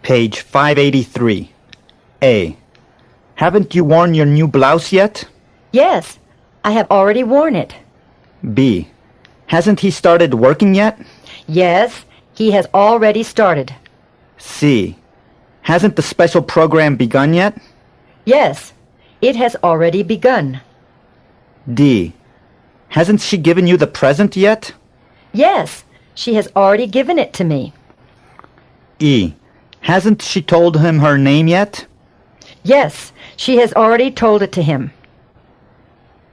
Page 583. A. Haven't you worn your new blouse yet? Yes, I have already worn it. B. Hasn't he started working yet? Yes, he has already started. C. Hasn't the special program begun yet? Yes, it has already begun. D. Hasn't she given you the present yet? Yes, she has already given it to me. E. Hasn't she told him her name yet? Yes, she has already told it to him.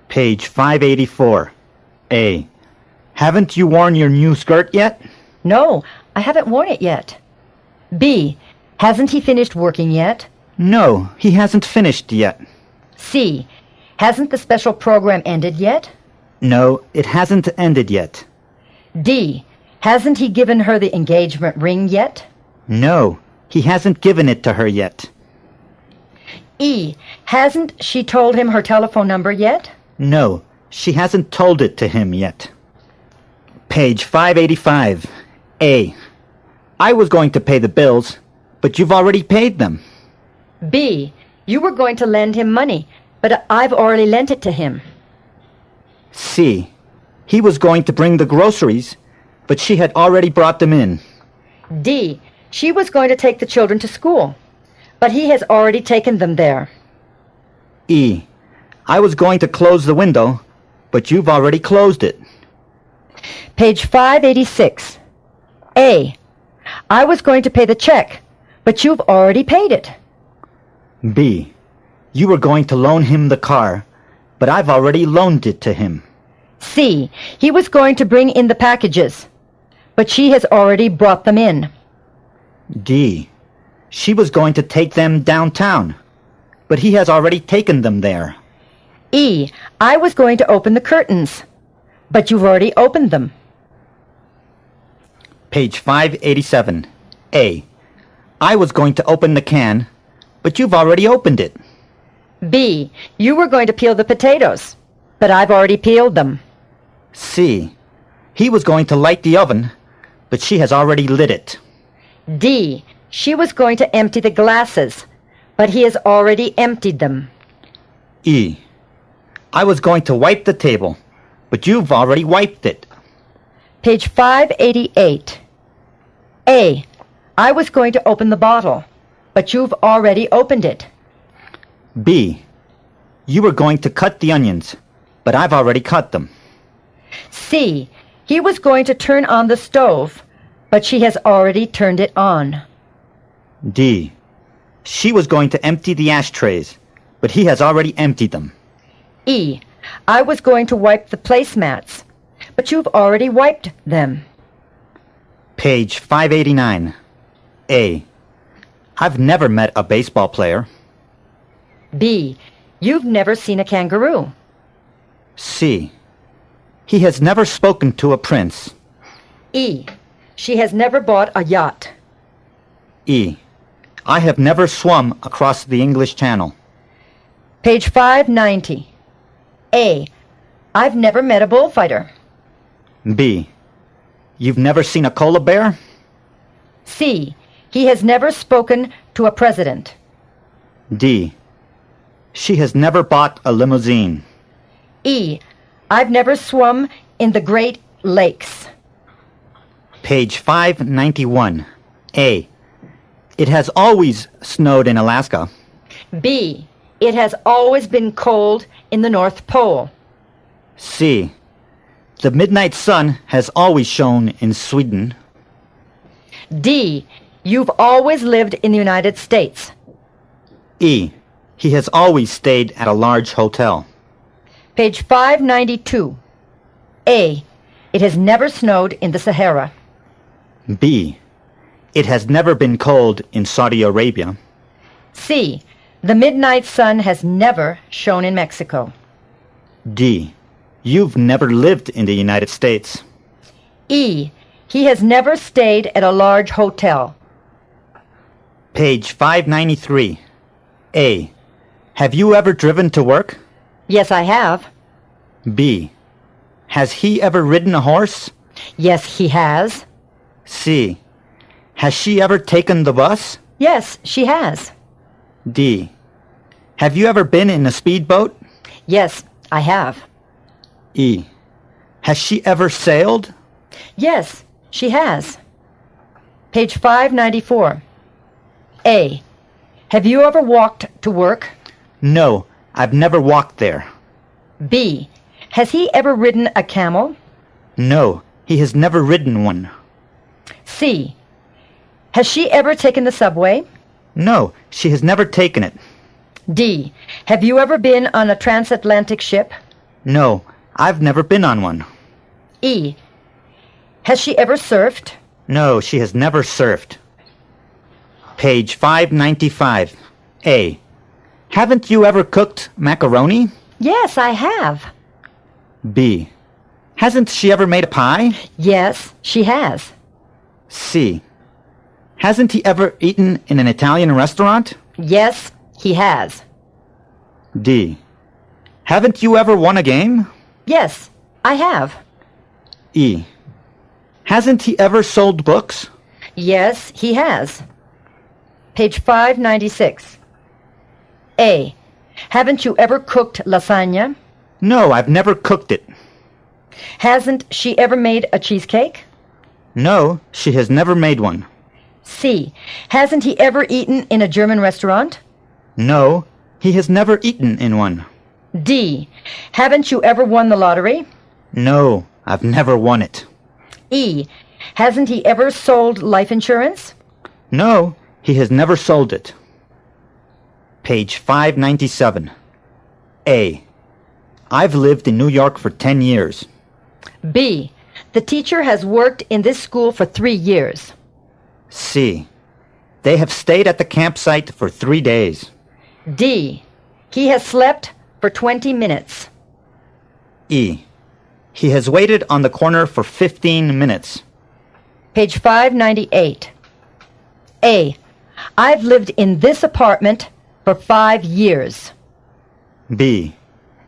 Page 584. A. Haven't you worn your new skirt yet? No, I haven't worn it yet. B. Hasn't he finished working yet? No, he hasn't finished yet. C. Hasn't the special program ended yet? No, it hasn't ended yet. D. Hasn't he given her the engagement ring yet? No, he hasn't given it to her yet. E. Hasn't she told him her telephone number yet? No, she hasn't told it to him yet. Page 585. A. I was going to pay the bills, but you've already paid them. B. You were going to lend him money, but I've already lent it to him. C. He was going to bring the groceries, but she had already brought them in. D. She was going to take the children to school, but he has already taken them there. E. I was going to close the window, but you've already closed it. Page 586. A. I was going to pay the check, but you've already paid it. B. You were going to loan him the car, but I've already loaned it to him. C. He was going to bring in the packages, but she has already brought them in. D. She was going to take them downtown, but he has already taken them there. E. I was going to open the curtains, but you've already opened them. Page 587. A. I was going to open the can, but you've already opened it. B. You were going to peel the potatoes, but I've already peeled them. C. He was going to light the oven, but she has already lit it. D. She was going to empty the glasses, but he has already emptied them. E. I was going to wipe the table, but you've already wiped it. Page 588. A. I was going to open the bottle, but you've already opened it. B. You were going to cut the onions, but I've already cut them. C. He was going to turn on the stove, but she has already turned it on. D. She was going to empty the ashtrays, but he has already emptied them. E. I was going to wipe the placemats, but you've already wiped them. Page 589. A. I've never met a baseball player. B. You've never seen a kangaroo. C. He has never spoken to a prince. E. She has never bought a yacht. E. I have never swum across the English Channel. Page 590. A. I've never met a bullfighter. B. You've never seen a koala bear? C. He has never spoken to a president. D. She has never bought a limousine. E. I've never swum in the Great Lakes. Page 591. A. It has always snowed in Alaska. B. It has always been cold in the North Pole. C. The midnight sun has always shone in Sweden. D. You've always lived in the United States. E. He has always stayed at a large hotel. Page 592. A. It has never snowed in the Sahara. B. It has never been cold in Saudi Arabia. C. The midnight sun has never shone in Mexico. D. You've never lived in the United States. E. He has never stayed at a large hotel. Page 593. A. Have you ever driven to work? Yes, I have. B. Has he ever ridden a horse? Yes, he has. C. Has she ever taken the bus? Yes, she has. D. Have you ever been in a speedboat? Yes, I have. E. Has she ever sailed? Yes, she has. Page 594. A. Have you ever walked to work? No, I've never walked there. B. Has he ever ridden a camel? No, he has never ridden one. C. Has she ever taken the subway? No, she has never taken it. D. Have you ever been on a transatlantic ship? No, I've never been on one. E. Has she ever surfed? No, she has never surfed. Page 595. A. Haven't you ever cooked macaroni? Yes, I have. B. Hasn't she ever made a pie? Yes, she has. C. Hasn't he ever eaten in an Italian restaurant? Yes, he has. D. Haven't you ever won a game? Yes, I have. E. Hasn't he ever sold books? Yes, he has. Page 596. A. Haven't you ever cooked lasagna? No, I've never cooked it. Hasn't she ever made a cheesecake? No, she has never made one. C. Hasn't he ever eaten in a German restaurant? No, he has never eaten in one. D. Haven't you ever won the lottery? No, I've never won it. E. Hasn't he ever sold life insurance? No, he has never sold it. Page 597. A. I've lived in New York for 10 years. B. The teacher has worked in this school for 3 years. C. They have stayed at the campsite for 3 days. D. He has slept for 20 minutes. E. He has waited on the corner for 15 minutes. Page 598. A. I've lived in this apartment for 5 years. B.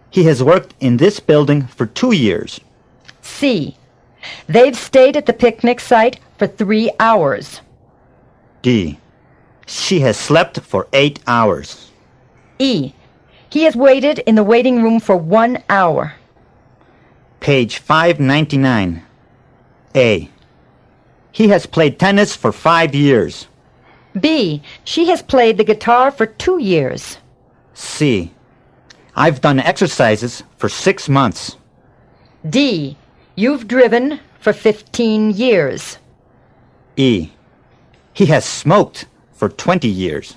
He has worked in this building for 2 years. C. They've stayed at the picnic site for 3 hours. D. She has slept for 8 hours. E. He has waited in the waiting room for 1 hour. Page 599. A. He has played tennis for 5 years. B. She has played the guitar for 2 years. C. I've done exercises for 6 months. D. You've driven for 15 years. E. He has smoked for 20 years.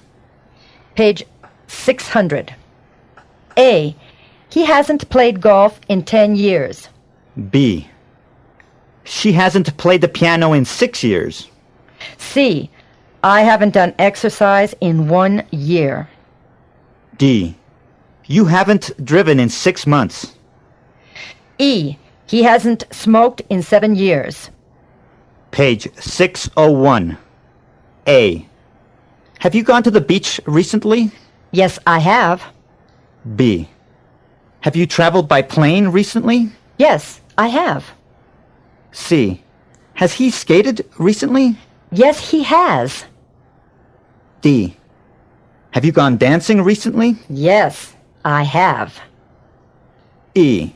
Page 600. A. He hasn't played golf in 10 years. B. She hasn't played the piano in 6 years. C. I haven't done exercise in 1 year. D. You haven't driven in 6 months. E. He hasn't smoked in 7 years. Page 601. A. Have you gone to the beach recently? Yes, I have. B. Have you traveled by plane recently? Yes, I have. C. Has he skated recently? Yes, he has. D. Have you gone dancing recently? Yes, I have. E.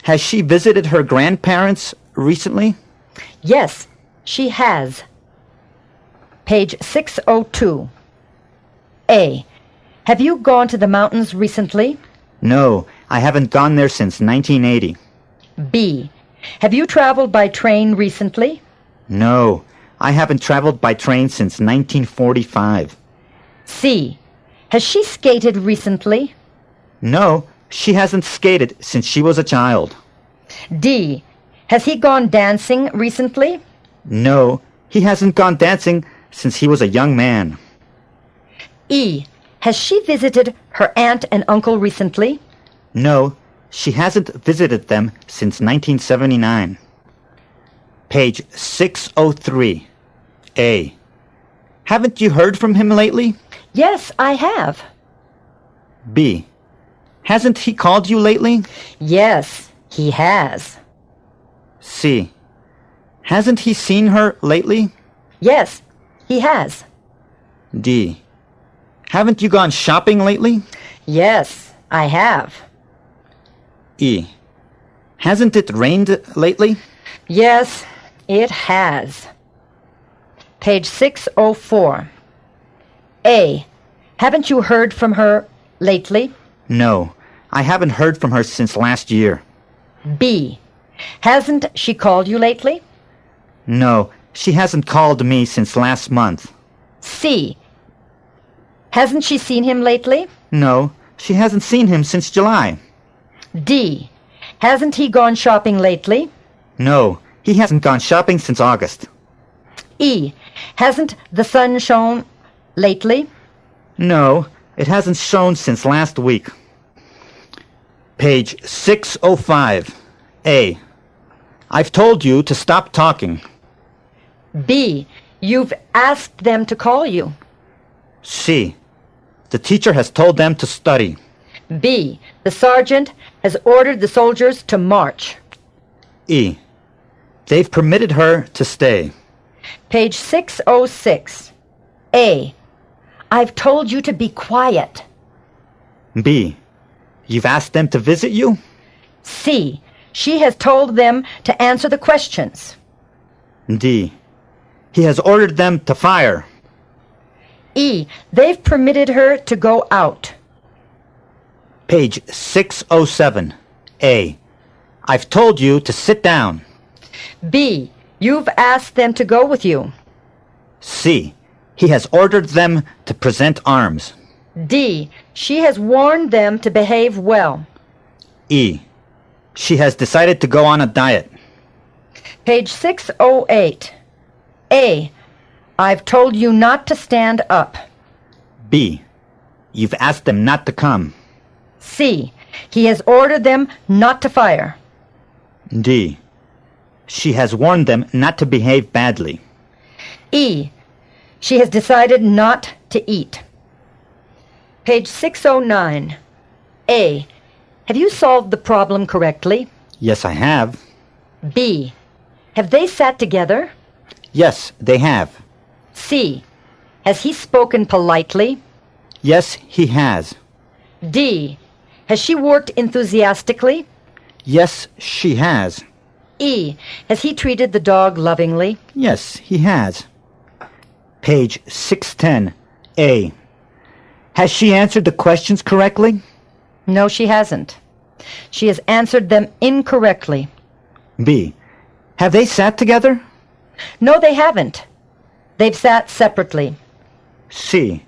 Has she visited her grandparents recently? Yes, she has. Page 602. A. Have you gone to the mountains recently? No, I haven't gone there since 1980. B. Have you traveled by train recently? No, I haven't traveled by train since 1945. C. Has she skated recently? No, she hasn't skated since she was a child. D. Has he gone dancing recently? No, he hasn't gone dancing since he was a young man. E. Has she visited her aunt and uncle recently? No, she hasn't visited them since 1979. Page 603. A. Haven't you heard from him lately? Yes, I have. B. Hasn't he called you lately? Yes, he has. C. Hasn't he seen her lately? Yes, he has. D. Haven't you gone shopping lately? Yes, I have. E. Hasn't it rained lately? Yes, it has. Page 604. A. Haven't you heard from her lately? No, I haven't heard from her since last year. B. Hasn't she called you lately? No, she hasn't called me since last month. C. Hasn't she seen him lately? No, she hasn't seen him since July. D. Hasn't he gone shopping lately? No, he hasn't gone shopping since August. E. Hasn't the sun shone lately? No, it hasn't shone since last week. Page 605. A. I've told you to stop talking. B. You've asked them to call you. C. The teacher has told them to study. B. The sergeant has ordered the soldiers to march. E. They've permitted her to stay. Page 606. A. I've told you to be quiet. B. You've asked them to visit you? C. She has told them to answer the questions. D. He has ordered them to fire. E. They've permitted her to go out. Page 607. A. I've told you to sit down. B. You've asked them to go with you. C. He has ordered them to present arms. D. She has warned them to behave well. E. She has decided to go on a diet. Page 608. A. I've told you not to stand up. B. You've asked them not to come. C. He has ordered them not to fire. D. She has warned them not to behave badly. E. She has decided not to eat. Page 609. A. Have you solved the problem correctly? Yes, I have. B. Have they sat together? Yes, they have. C. Has he spoken politely? Yes, he has. D. Has she worked enthusiastically? Yes, she has. E. Has he treated the dog lovingly? Yes, he has. Page 610. A. Has she answered the questions correctly? No, she hasn't. She has answered them incorrectly. B. Have they sat together? No, they haven't. They've sat separately. C.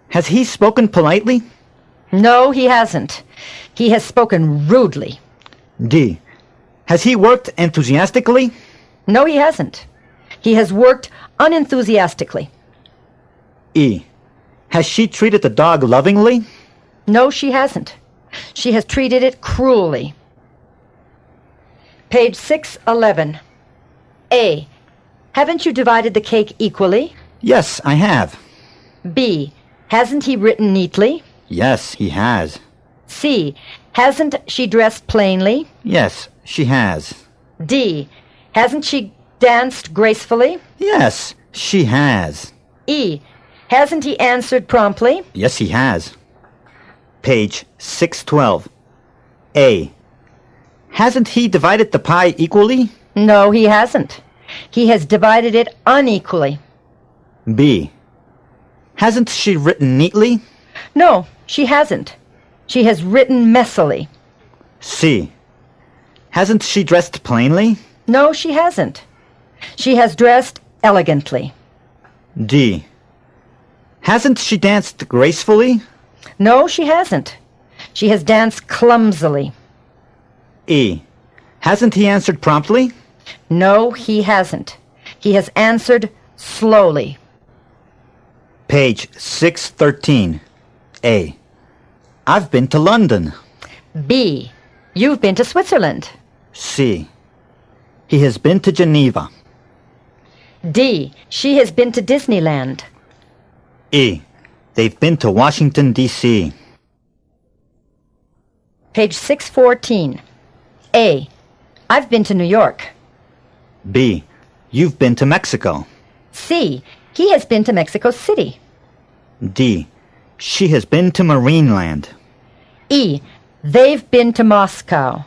Has he spoken politely? No, he hasn't. He has spoken rudely. D. Has he worked enthusiastically? No, he hasn't. He has worked unenthusiastically. E. Has she treated the dog lovingly? No, she hasn't. She has treated it cruelly. Page 611. A. Haven't you divided the cake equally? Yes, I have. B. Hasn't he written neatly? Yes, he has. C. Hasn't she dressed plainly? Yes, she has. D. Hasn't she danced gracefully? Yes, she has. E. Hasn't he answered promptly? Yes, he has. Page 612. A. Hasn't he divided the pie equally? No, he hasn't. He has divided it unequally. B. Hasn't she written neatly? No, she hasn't. She has written messily. C. Hasn't she dressed plainly? No, she hasn't. She has dressed elegantly. D. Hasn't she danced gracefully? No, she hasn't. She has danced clumsily. E. Hasn't he answered promptly? No, he hasn't. He has answered slowly. Page 613. A. I've been to London. B. You've been to Switzerland. C. He has been to Geneva. D. She has been to Disneyland. E. They've been to Washington, D.C. Page 614. A. I've been to New York. B. You've been to Mexico. C. He has been to Mexico City. D. She has been to Marineland. E. They've been to Moscow.